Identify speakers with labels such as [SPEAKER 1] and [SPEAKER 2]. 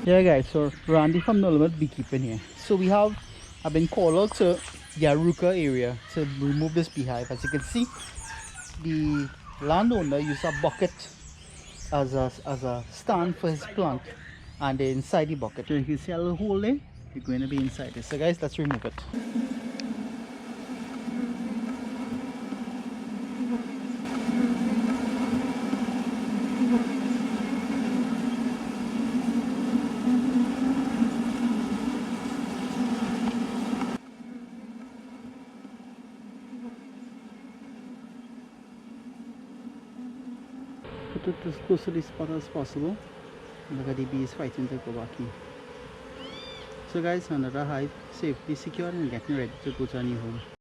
[SPEAKER 1] Yeah guys, so Randy from NoLimit Beekeeping here. So I've been called out to the Arouca area to remove this beehive. As you can see, the landowner used a bucket as a stand for his plant, and they're inside the bucket. So you can see a little hole there. You're going to be inside this. So guys, let's remove it. Put it as close to the spot as possible. Look at the bees fighting to go back in. So guys, another hive safely secured and getting ready to go to a new home.